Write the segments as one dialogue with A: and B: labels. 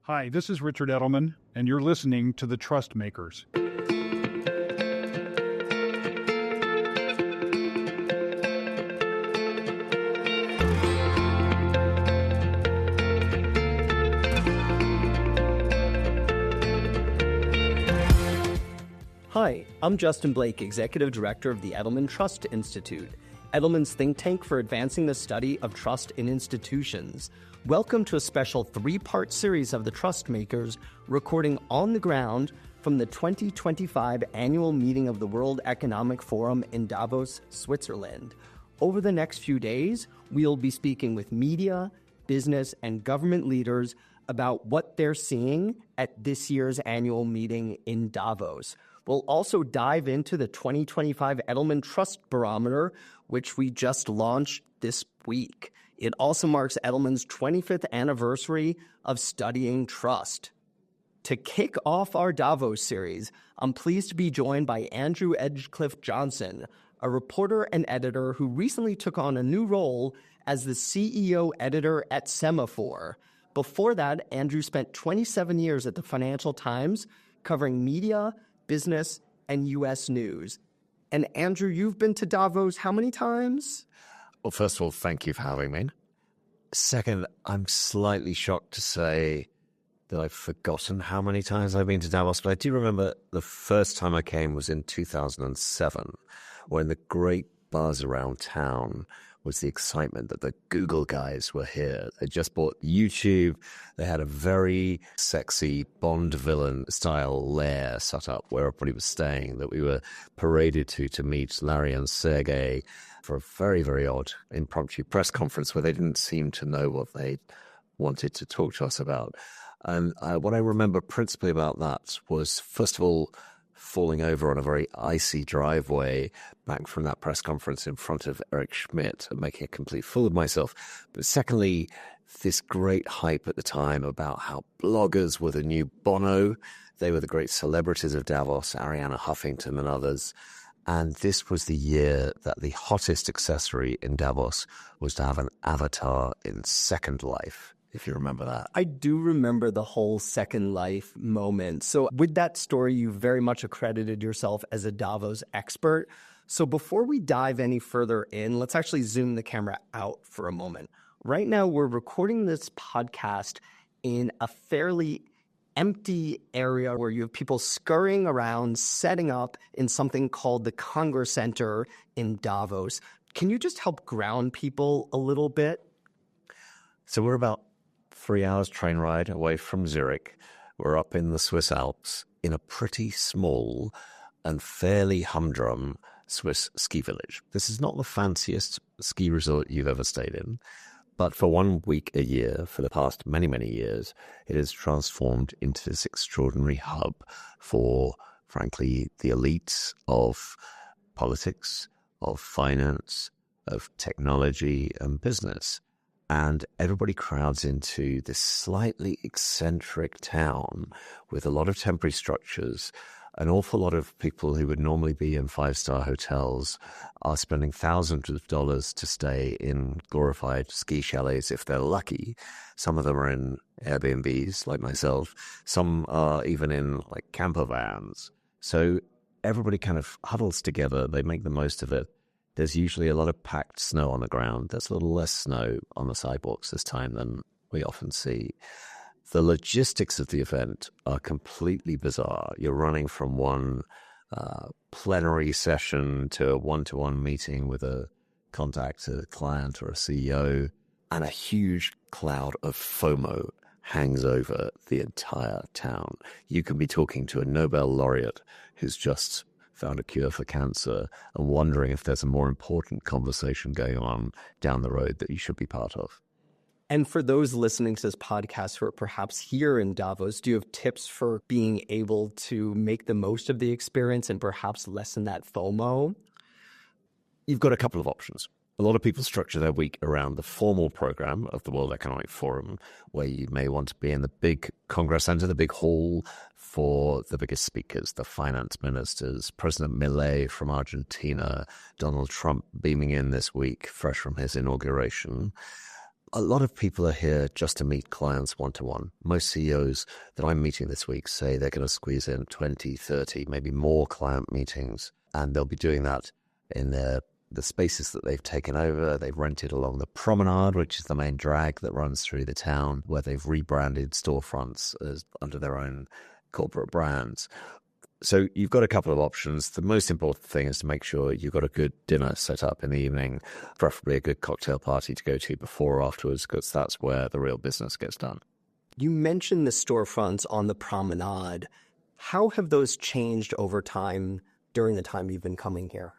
A: Hi, this is Richard Edelman, and you're listening to The Trust Makers.
B: Hi, I'm Justin Blake, Executive Director of the Edelman Trust Institute, Edelman's think tank for advancing the study of trust in institutions. Welcome to a special three-part series of The Trust Makers, recording on the ground from the 2025 annual meeting of the World Economic Forum in Davos, Switzerland. Over the next few days, we'll be speaking with media, business, and government leaders about what they're seeing at this year's annual meeting in Davos. We'll also dive into the 2025 Edelman Trust Barometer, which we just launched this week. It also marks Edelman's 25th anniversary of studying trust. To kick off our Davos series, I'm pleased to be joined by Andrew Edgecliffe-Johnson, a reporter and editor who recently took on a new role as the CEO editor at Semafor. Before that, Andrew spent 27 years at the Financial Times covering media, business, and U.S. news. And Andrew, you've been to Davos how many times?
C: Well, first of all, thank you for having me. Second, I'm slightly shocked to say that I've forgotten how many times I've been to Davos, but I do remember the first time I came was in 2007, when the great buzz around town was the excitement that the Google guys were here. They just bought YouTube. They had a very sexy Bond villain style lair set up where everybody was staying that we were paraded to meet Larry and Sergey for a very, very odd impromptu press conference where they didn't seem to know what they wanted to talk to us about. And what I remember principally about that was, first of all, falling over on a very icy driveway back from that press conference in front of Eric Schmidt and making a complete fool of myself. But secondly, this great hype at the time about how bloggers were the new Bono. They were the great celebrities of Davos, Arianna Huffington and others. And this was the year that the hottest accessory in Davos was to have an avatar in Second Life, if you remember that.
B: I do remember the whole Second Life moment. So with that story, you very much accredited yourself as a Davos expert. So before we dive any further in, let's actually zoom the camera out for a moment. Right now, we're recording this podcast in a fairly empty area where you have people scurrying around, setting up in something called the Congress Center in Davos. Can you just help ground people a little bit?
C: So we're about 3 hours train ride away from Zurich. We're up in the Swiss Alps in a pretty small and fairly humdrum Swiss ski village. This is not the fanciest ski resort you've ever stayed in, but for 1 week a year, for the past many, many years, it has transformed into this extraordinary hub for, frankly, the elites of politics, of finance, of technology and business. And everybody crowds into this slightly eccentric town with a lot of temporary structures. An awful lot of people who would normally be in five-star hotels are spending thousands of dollars to stay in glorified ski chalets if they're lucky. Some of them are in Airbnbs, like myself. Some are even in like camper vans. So everybody kind of huddles together. They make the most of it. There's usually a lot of packed snow on the ground. There's a little less snow on the sidewalks this time than we often see. The logistics of the event are completely bizarre. You're running from one plenary session to a one-to-one meeting with a contact, a client or a CEO, and a huge cloud of FOMO hangs over the entire town. You can be talking to a Nobel laureate who's just found a cure for cancer and wondering if there's a more important conversation going on down the road that you should be part of.
B: And for those listening to this podcast who are perhaps here in Davos, do you have tips for being able to make the most of the experience and perhaps lessen that FOMO?
C: You've got a couple of options. A lot of people structure their week around the formal program of the World Economic Forum, where you may want to be in the big Congress Center, the big hall for the biggest speakers, the finance ministers, President Milei from Argentina, Donald Trump beaming in this week, fresh from his inauguration. A lot of people are here just to meet clients one-to-one. Most CEOs that I'm meeting this week say they're going to squeeze in 20, 30, maybe more client meetings, and they'll be doing that in the spaces that they've taken over. They've rented along the promenade, which is the main drag that runs through the town, where they've rebranded storefronts as under their own corporate brands. So you've got a couple of options. The most important thing is to make sure you've got a good dinner set up in the evening, preferably a good cocktail party to go to before or afterwards, because that's where the real business gets done.
B: You mentioned the storefronts on the promenade. How have those changed over time during the time you've been coming here?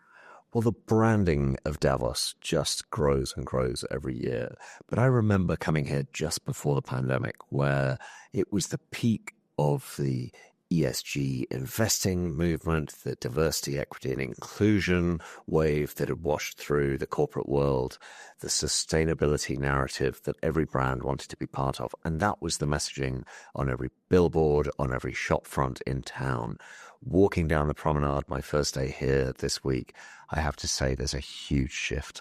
C: Well, the branding of Davos just grows and grows every year. But I remember coming here just before the pandemic, where it was the peak of the ESG investing movement, the diversity, equity, and inclusion wave that had washed through the corporate world, the sustainability narrative that every brand wanted to be part of. And that was the messaging on every billboard, on every shop front in town. Walking down the promenade, my first day here this week, I have to say there's a huge shift.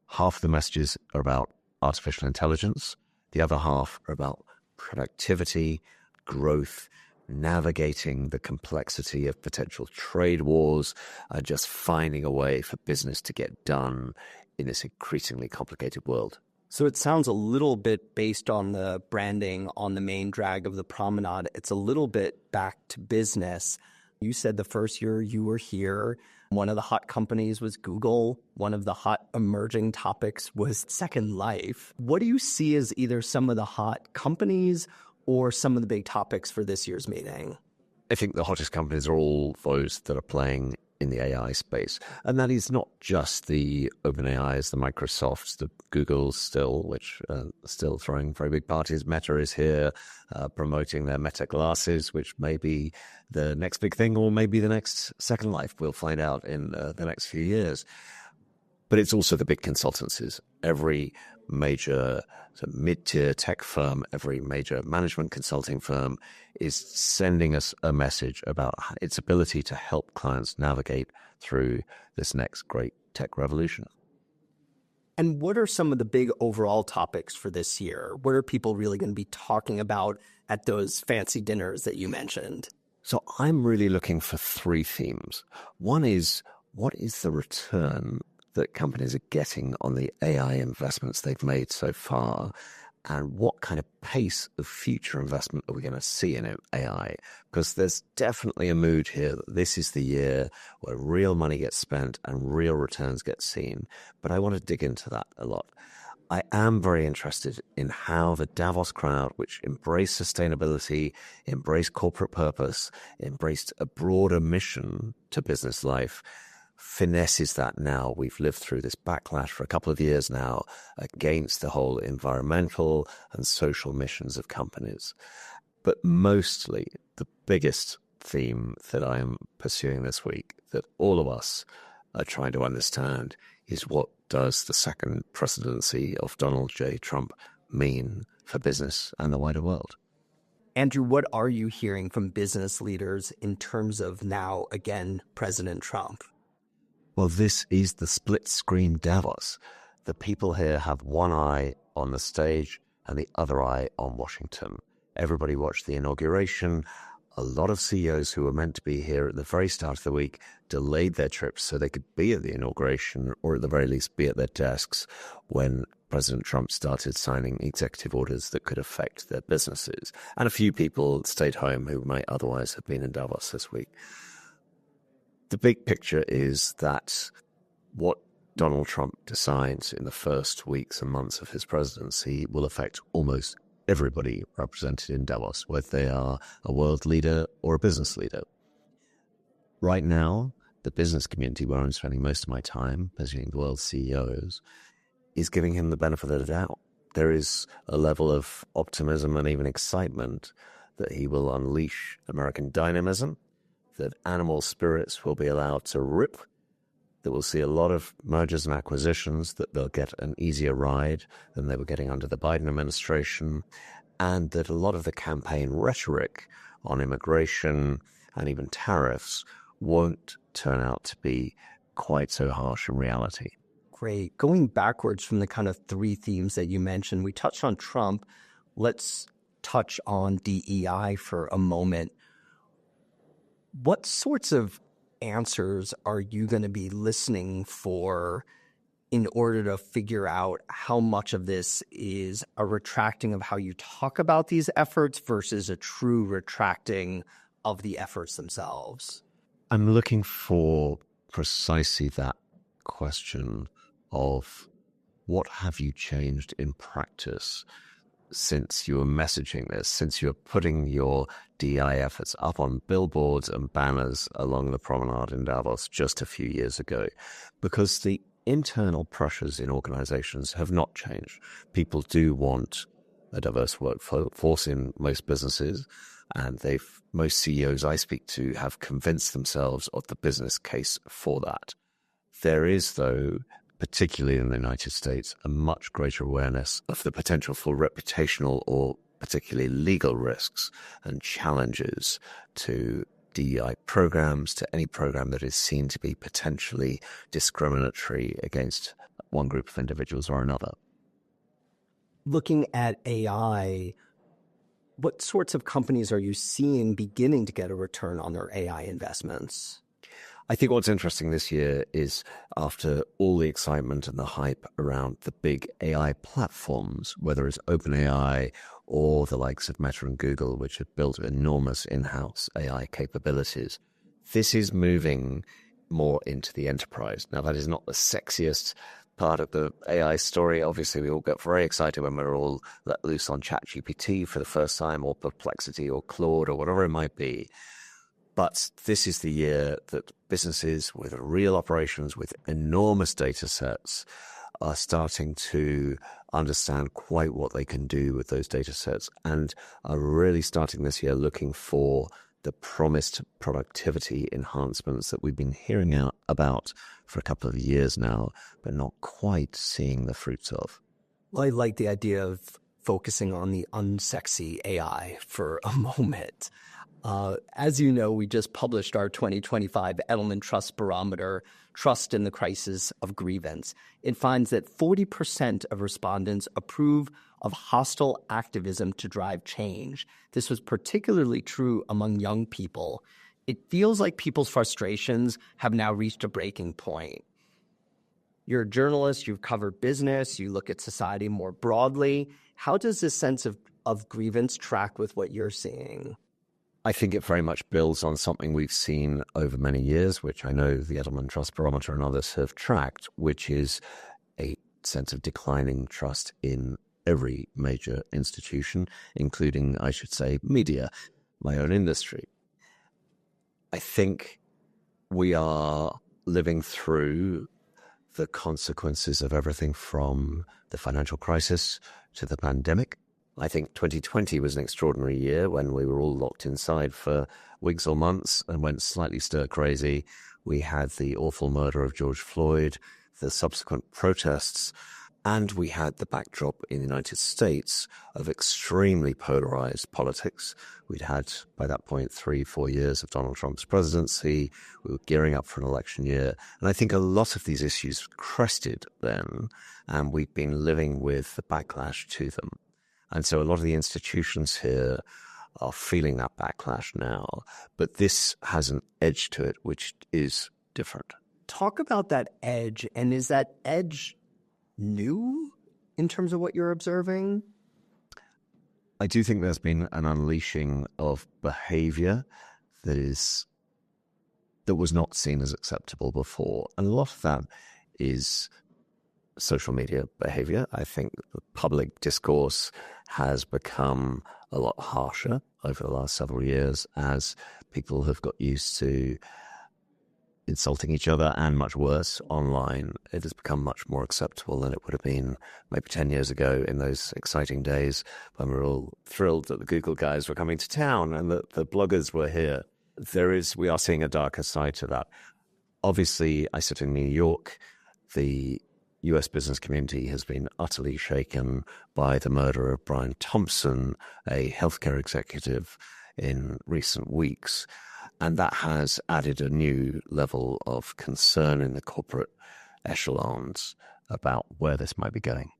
C: Half the messages are about artificial intelligence. The other half are about productivity, growth, navigating the complexity of potential trade wars, just finding a way for business to get done in this increasingly complicated world.
B: So it sounds a little bit based on the branding on the main drag of the promenade. It's a little bit back to business. You said the first year you were here, one of the hot companies was Google. One of the hot emerging topics was Second Life. What do you see as either some of the hot companies or some of the big topics for this year's meeting?
C: I think the hottest companies are all those that are playing in the AI space. And that is not just the OpenAIs, the Microsofts, the Googles still, which are still throwing very big parties. Meta is here promoting their Meta glasses, which may be the next big thing or maybe the next Second Life. We'll find out in the next few years. But it's also the big consultancies. Every major mid-tier tech firm, every major management consulting firm is sending us a message about its ability to help clients navigate through this next great tech revolution.
B: And what are some of the big overall topics for this year? What are people really going to be talking about at those fancy dinners that you mentioned?
C: So I'm really looking for three themes. One is, what is the return that companies are getting on the AI investments they've made so far? And what kind of pace of future investment are we going to see in AI? Because there's definitely a mood here that this is the year where real money gets spent and real returns get seen. But I want to dig into that a lot. I am very interested in how the Davos crowd, which embraced sustainability, embraced corporate purpose, embraced a broader mission to business life, finesses that now. We've lived through this backlash for a couple of years now against the whole environmental and social missions of companies. But mostly the biggest theme that I am pursuing this week, that all of us are trying to understand, is what does the second presidency of Donald J. Trump mean for business and the wider world?
B: Andrew, what are you hearing from business leaders in terms of now, again, President Trump?
C: Well, this is the split screen Davos. The people here have one eye on the stage and the other eye on Washington. Everybody watched the inauguration. A lot of CEOs who were meant to be here at the very start of the week delayed their trips so they could be at the inauguration, or at the very least be at their desks when President Trump started signing executive orders that could affect their businesses. And a few people stayed home who might otherwise have been in Davos this week. The big picture is that what Donald Trump decides in the first weeks and months of his presidency will affect almost everybody represented in Davos, whether they are a world leader or a business leader. Right now, the business community, where I'm spending most of my time visiting the world's CEOs, is giving him the benefit of the doubt. There is a level of optimism and even excitement that he will unleash American dynamism, that animal spirits will be allowed to rip, that we'll see a lot of mergers and acquisitions, that they'll get an easier ride than they were getting under the Biden administration, and that a lot of the campaign rhetoric on immigration and even tariffs won't turn out to be quite so harsh in reality.
B: Great. Going backwards from the kind of three themes that you mentioned, we touched on Trump. Let's touch on DEI for a moment. What sorts of answers are you going to be listening for in order to figure out how much of this is a retracting of how you talk about these efforts versus a true retracting of the efforts themselves?
C: I'm looking for precisely that question of what have you changed in practice since you were messaging this, since you were putting your DI efforts up on billboards and banners along the promenade in Davos just a few years ago, because the internal pressures in organizations have not changed. People do want a diverse workforce in most businesses, and most CEOs I speak to have convinced themselves of the business case for that. There is, though, particularly in the United States, a much greater awareness of the potential for reputational or particularly legal risks and challenges to DEI programs, to any program that is seen to be potentially discriminatory against one group of individuals or another.
B: Looking at AI, what sorts of companies are you seeing beginning to get a return on their AI investments?
C: I think what's interesting this year is after all the excitement and the hype around the big AI platforms, whether it's OpenAI or the likes of Meta and Google, which have built enormous in-house AI capabilities, this is moving more into the enterprise. Now, that is not the sexiest part of the AI story. Obviously, we all get very excited when we're all let loose on ChatGPT for the first time, or Perplexity or Claude or whatever it might be. But this is the year that businesses with real operations, with enormous data sets, are starting to understand quite what they can do with those data sets, and are really starting this year looking for the promised productivity enhancements that we've been hearing about for a couple of years now, but not quite seeing the fruits of.
B: Well, I like the idea of focusing on the unsexy AI for a moment. As you know, we just published our 2025 Edelman Trust Barometer, Trust in the Crisis of Grievance. It finds that 40% of respondents approve of hostile activism to drive change. This was particularly true among young people. It feels like people's frustrations have now reached a breaking point. You're a journalist, you've covered business, you look at society more broadly. How does this sense of grievance track with what you're seeing?
C: I think it very much builds on something we've seen over many years, which I know the Edelman Trust Barometer and others have tracked, which is a sense of declining trust in every major institution, including, I should say, media, my own industry. I think we are living through the consequences of everything from the financial crisis to the pandemic. I think 2020 was an extraordinary year when we were all locked inside for weeks or months and went slightly stir crazy. We had the awful murder of George Floyd, the subsequent protests, and we had the backdrop in the United States of extremely polarized politics. We'd had, by that point, 3-4 years of Donald Trump's presidency. We were gearing up for an election year. And I think a lot of these issues crested then, and we've been living with the backlash to them. And so a lot of the institutions here are feeling that backlash now. But this has an edge to it, which is different.
B: Talk about that edge. And is that edge new in terms of what you're observing?
C: I do think there's been an unleashing of behavior that was not seen as acceptable before. And a lot of that is social media behavior. I think the public discourse has become a lot harsher over the last several years as people have got used to insulting each other, and much worse online. It has become much more acceptable than it would have been maybe 10 years ago in those exciting days when we were all thrilled that the Google guys were coming to town and that the bloggers were here. We are seeing a darker side to that. Obviously, I sit in New York. The US business community has been utterly shaken by the murder of Brian Thompson, a healthcare executive, in recent weeks. And that has added a new level of concern in the corporate echelons about where this might be going.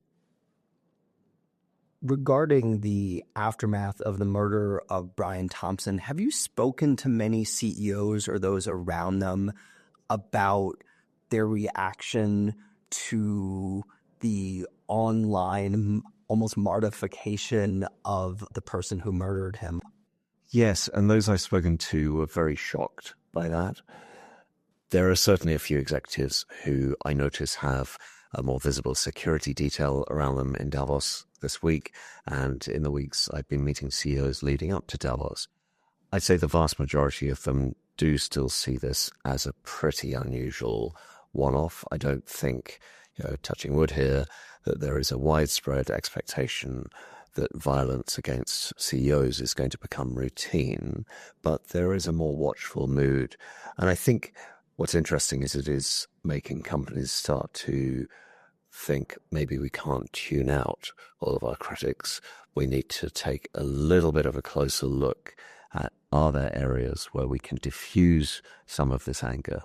B: Regarding the aftermath of the murder of Brian Thompson, have you spoken to many CEOs or those around them about their reaction to the online almost mortification of the person who murdered him?
C: Yes, and those I've spoken to were very shocked by that. There are certainly a few executives who I notice have a more visible security detail around them in Davos this week, and in the weeks I've been meeting CEOs leading up to Davos. I'd say the vast majority of them do still see this as a pretty unusual one-off. I don't think, touching wood here, that there is a widespread expectation that violence against CEOs is going to become routine, but there is a more watchful mood. And I think what's interesting is it is making companies start to think maybe we can't tune out all of our critics. We need to take a little bit of a closer look at, are there areas where we can diffuse some of this anger?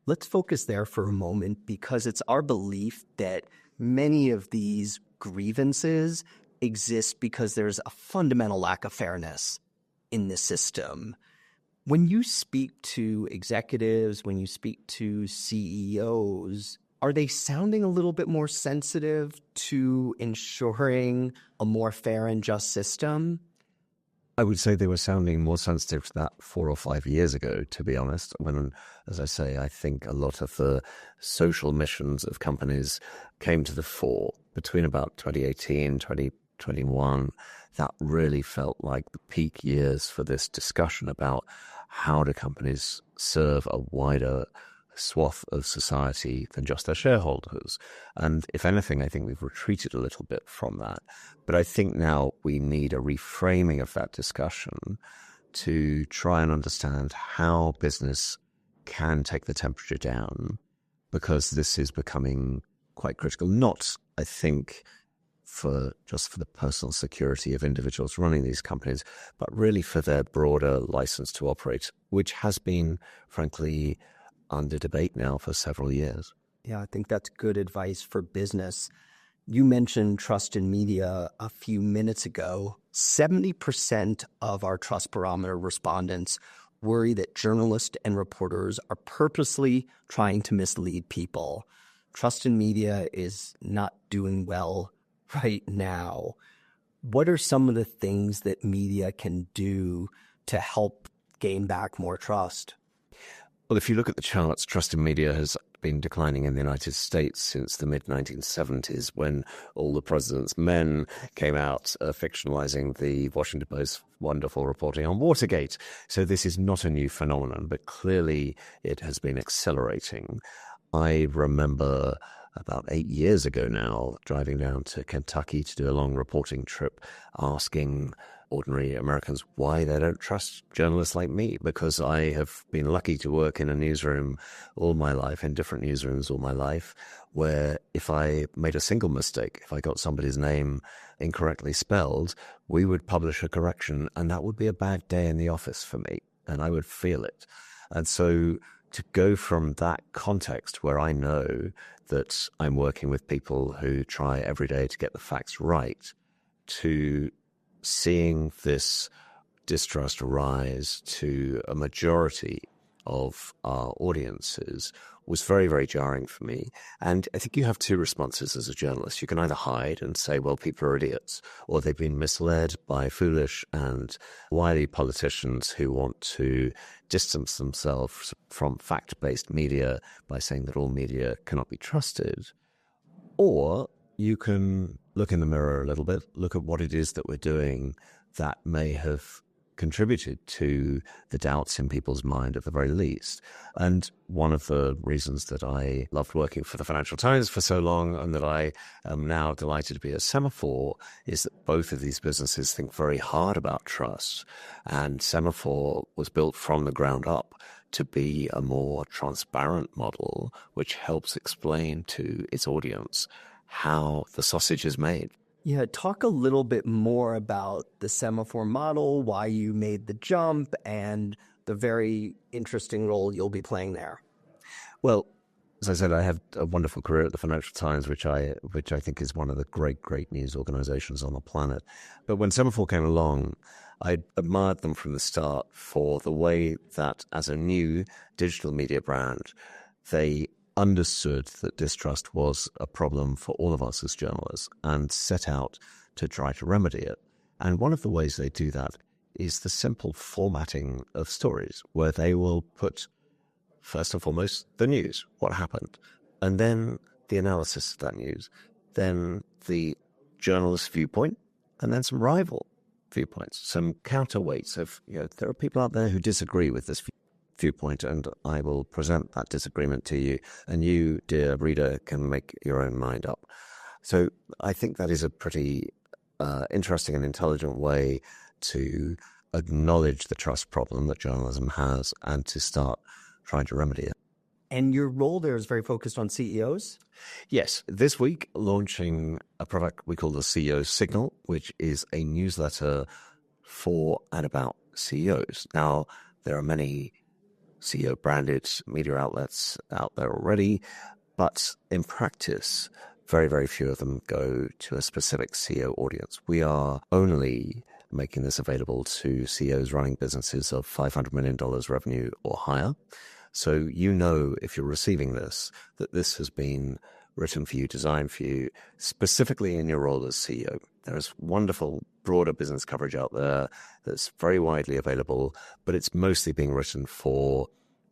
B: Let's focus there for a moment, because it's our belief that many of these grievances exist because there's a fundamental lack of fairness in the system. When you speak to executives, when you speak to CEOs, are they sounding a little bit more sensitive to ensuring a more fair and just system?
C: I would say they were sounding more sensitive to that 4 or 5 years ago, to be honest, when, as I say, I think a lot of the social missions of companies came to the fore between about 2018, 2021. That really felt like the peak years for this discussion about how do companies serve a wider swath of society than just their shareholders. And if anything, I think we've retreated a little bit from that. But I think now we need a reframing of that discussion to try and understand how business can take the temperature down, because this is becoming quite critical. Not, I think, for the personal security of individuals running these companies, but really for their broader license to operate, which has been, frankly, under debate now for several years.
B: Yeah, I think that's good advice for business. You mentioned trust in media a few minutes ago. 70% of our Trust Barometer respondents worry that journalists and reporters are purposely trying to mislead people. Trust in media is not doing well right now. What are some of the things that media can do to help gain back more trust?
C: Well, if you look at the charts, trust in media has been declining in the United States since the mid-1970s, when all the president's men came out fictionalizing the Washington Post's wonderful reporting on Watergate. So this is not a new phenomenon, but clearly it has been accelerating. I remember about 8 years ago now, driving down to Kentucky to do a long reporting trip, asking ordinary Americans why they don't trust journalists like me, because I have been lucky to work in a newsroom all my life, in different newsrooms all my life, where if I made a single mistake, if I got somebody's name incorrectly spelled, we would publish a correction, and that would be a bad day in the office for me, and I would feel it. And so to go from that context where I know that I'm working with people who try every day to get the facts right, to seeing this distrust rise to a majority of our audiences was very, very jarring for me. And I think you have two responses as a journalist. You can either hide and say, well, people are idiots, or they've been misled by foolish and wily politicians who want to distance themselves from fact-based media by saying that all media cannot be trusted. Or you can look in the mirror a little bit, look at what it is that we're doing that may have contributed to the doubts in people's mind at the very least. And one of the reasons that I loved working for the Financial Times for so long, and that I am now delighted to be at Semafor, is that both of these businesses think very hard about trust. And Semafor was built from the ground up to be a more transparent model, which helps explain to its audience how the sausage is made.
B: Yeah, talk a little bit more about the Semafor model, why you made the jump, and the very interesting role you'll be playing there.
C: Well, As I said, I had a wonderful career at the Financial Times, which I think is one of the great news organizations on the planet. But when Semafor came along, I admired them from the start for the way that, as a new digital media brand, they understood that distrust was a problem for all of us as journalists and set out to try to remedy it. And one of the ways they do that is the simple formatting of stories, where they will put, first and foremost, the news, what happened, and then the analysis of that news, then the journalist's viewpoint, and then some rival viewpoints, some counterweights of, there are people out there who disagree with this viewpoint, and I will present that disagreement to you, and you, dear reader, can make your own mind up. So I think that is a pretty interesting and intelligent way to acknowledge the trust problem that journalism has and to start trying to remedy it.
B: And your role there is very focused on CEOs?
C: Yes. This week, launching a product we call the CEO Signal, which is a newsletter for and about CEOs. Now, there are many CEO-branded media outlets out there already, but in practice, very, very few of them go to a specific CEO audience. We are only making this available to CEOs running businesses of $500 million revenue or higher. So if you're receiving this, that this has been written for you, designed for you, specifically in your role as CEO. There is wonderful, broader business coverage out there that's very widely available, but it's mostly being written for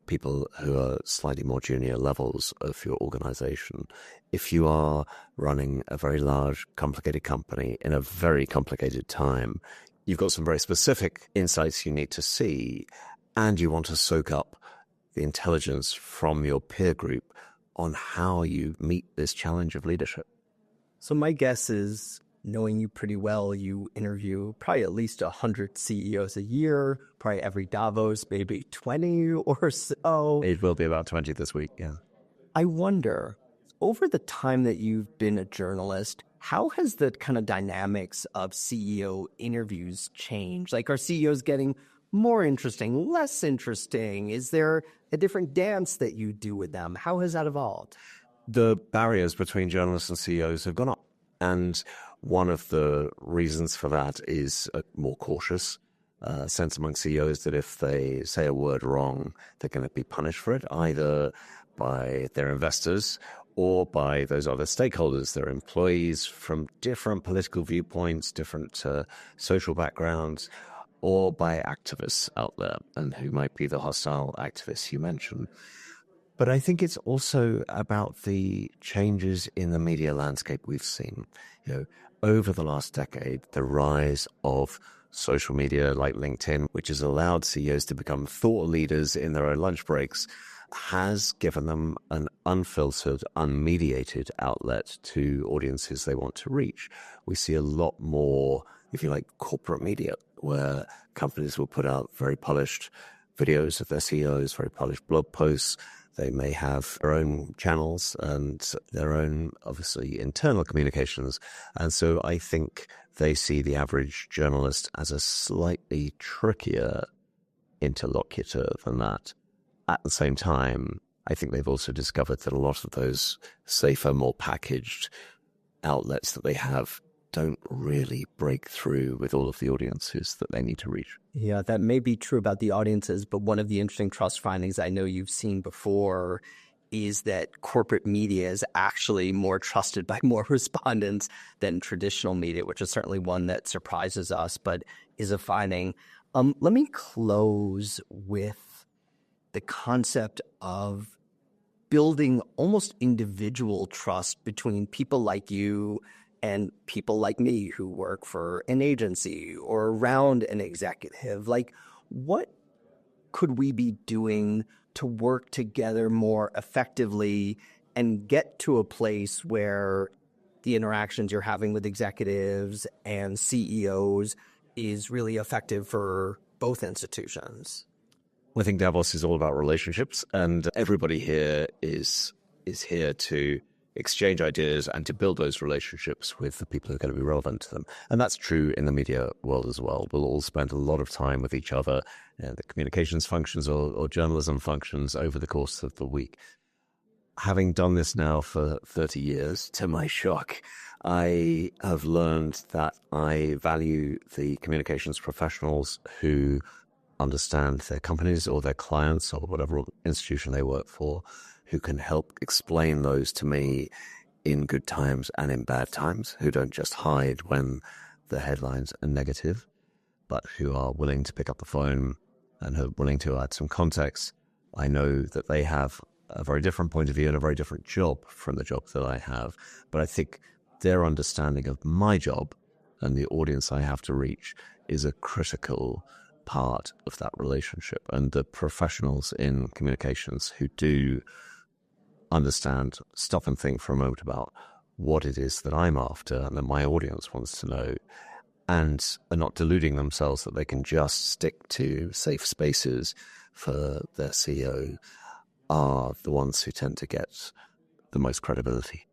C: people who are slightly more junior levels of your organization. If you are running a very large, complicated company in a very complicated time, you've got some very specific insights you need to see, and you want to soak up the intelligence from your peer group on how you meet this challenge of leadership.
B: So my guess is, knowing you pretty well, you interview probably at least 100 CEOs a year, probably every Davos, maybe 20 or so.
C: It will be about 20 this week, yeah.
B: I wonder, over the time that you've been a journalist, how has the kind of dynamics of CEO interviews changed? Like, are CEOs getting more interesting, less interesting? Is there a different dance that you do with them? How has that evolved?
C: The barriers between journalists and CEOs have gone up. And one of the reasons for that is a more cautious sense among CEOs that if they say a word wrong, they're going to be punished for it, either by their investors or by those other stakeholders, their employees from different political viewpoints, different social backgrounds, or by activists out there, and who might be the hostile activists you mentioned. But I think it's also about the changes in the media landscape we've seen. Over the last decade, the rise of social media like LinkedIn, which has allowed CEOs to become thought leaders in their own lunch breaks, has given them an unfiltered, unmediated outlet to audiences they want to reach. We see a lot more, if you like, corporate media, where companies will put out very polished videos of their CEOs, very polished blog posts. They may have their own channels and their own, obviously, internal communications. And so I think they see the average journalist as a slightly trickier interlocutor than that. At the same time, I think they've also discovered that a lot of those safer, more packaged outlets that they have don't really break through with all of the audiences that they need to reach.
B: Yeah, that may be true about the audiences, but one of the interesting trust findings I know you've seen before is that corporate media is actually more trusted by more respondents than traditional media, which is certainly one that surprises us, but is a finding. Let me close with the concept of building almost individual trust between people like you and people like me who work for an agency or around an executive. Like, what could we be doing to work together more effectively and get to a place where the interactions you're having with executives and CEOs is really effective for both institutions?
C: I think Davos is all about relationships, and everybody here is here to exchange ideas and to build those relationships with the people who are going to be relevant to them. And that's true in the media world as well. We'll all spend a lot of time with each other, the communications functions or journalism functions over the course of the week. having done this now for 30 years, to my shock, I have learned that I value the communications professionals who understand their companies or their clients or whatever institution they work for, who can help explain those to me in good times and in bad times, who don't just hide when the headlines are negative, but who are willing to pick up the phone and are willing to add some context. I know that they have a very different point of view and a very different job from the job that I have, but I think their understanding of my job and the audience I have to reach is a critical part of that relationship. And the professionals in communications who do understand, stop and think for a moment about what it is that I'm after and that my audience wants to know, and are not deluding themselves that they can just stick to safe spaces for their CEO, are the ones who tend to get the most credibility.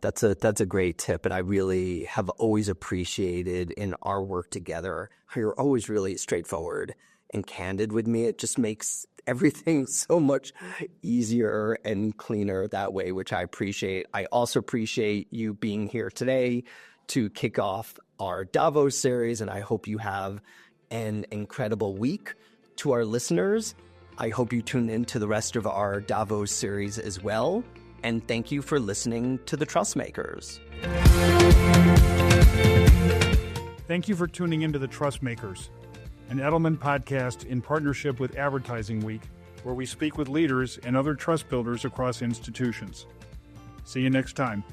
B: That's a great tip, and I really have always appreciated in our work together how you're always really straightforward and candid with me. It just makes everything so much easier and cleaner that way, which I appreciate. I also appreciate you being here today to kick off our Davos series, and I hope you have an incredible week. To our listeners, I hope you tune in to the rest of our Davos series as well. And thank you for listening to The Trust Makers.
A: Thank you for tuning into The Trust Makers, an Edelman podcast in partnership with Advertising Week, where we speak with leaders and other trust builders across institutions. See you next time.